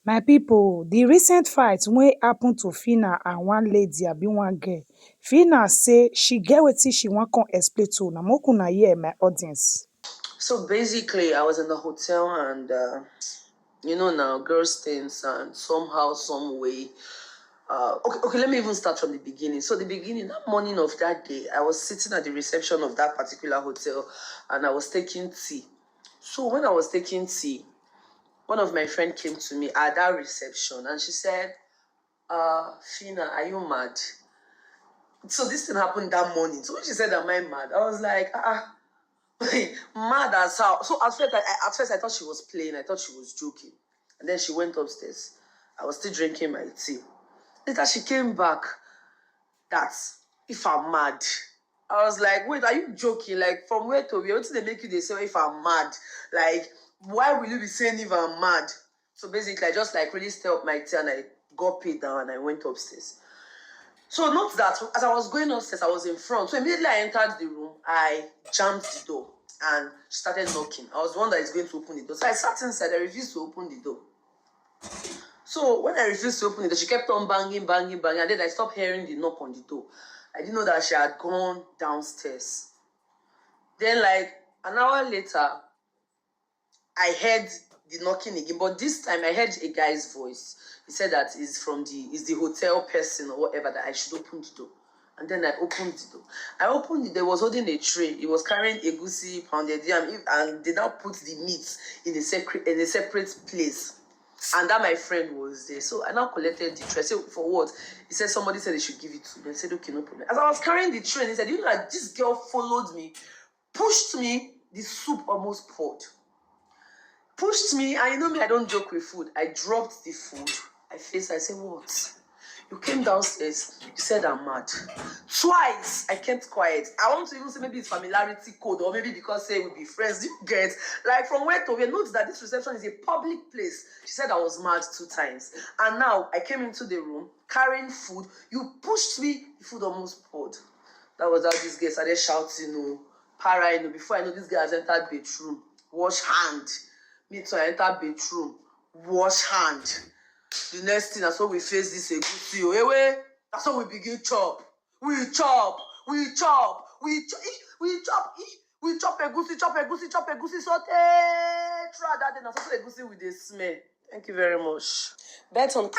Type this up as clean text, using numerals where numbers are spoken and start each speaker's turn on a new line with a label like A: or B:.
A: My pipu, the recent fight wey happen to Phyna and one lady abi one girl, Phyna say she get wetin she wan come explain to una. Make una hear my audience.
B: So basically, I was in the hotel and, now girls things and somehow, some way. Okay, let me even start from the beginning. So the beginning, that morning of that day, I was sitting at the reception of that particular hotel and I was taking tea. So when I was taking tea, one of my friends came to me at that reception and she said, Phyna, are you mad? So this thing happened that morning. So when she said, am I mad? I was like, mad as how. So at first I thought she was playing. I thought she was joking. And then she went upstairs. I was still drinking my tea. Later she came back. That if I'm mad. I was like, wait, are you joking? Like, from where to where? What did they make you they say if I'm mad? Like, why will you be saying if I'm mad? So basically I just like really stirred up my tea and I got paid down and I went upstairs. So note that as I was going upstairs, I was in front. So immediately I entered the room, I jammed the door and started knocking. I was the one that is going to open the door. So I sat inside, I refused to open the door. So when I refused to open the door, she kept on banging, banging, banging. And then I stopped hearing the knock on the door. I didn't know that she had gone downstairs. Then like an hour later, I heard the knocking again. But this time I heard a guy's voice. He said that is the hotel person or whatever that I should open the door. And then I opened the door. I opened it. There was holding a tray. He was carrying egusi, pounded yam, and they now put the meat in a separate place. And that my friend was there. So I now collected the tray. I said, for what? He said somebody said they should give it to me. I said, okay, no problem. As I was carrying the tray, he said, you know that this girl followed me, pushed me, the soup almost poured. Pushed me, and you know me, I don't joke with food. I dropped the food. I said, what? You came downstairs, you said I'm mad. Twice, I kept quiet. I want to even say maybe it's familiarity code, or maybe because say we'll be friends. You get, like from where to where. Note that this reception is a public place. She said I was mad 2 times. And now, I came into the room, carrying food. You pushed me, the food almost poured. That was how this girl started shouting, para, before I know this girl has entered bedroom. Wash hand. Me too, I enter bedroom, wash hand. The next thing, that's how we face this egusi. That's how we begin chop. We chop egusi, saute. Try that, then that's also egusi with the smell. Thank you very much. Bet on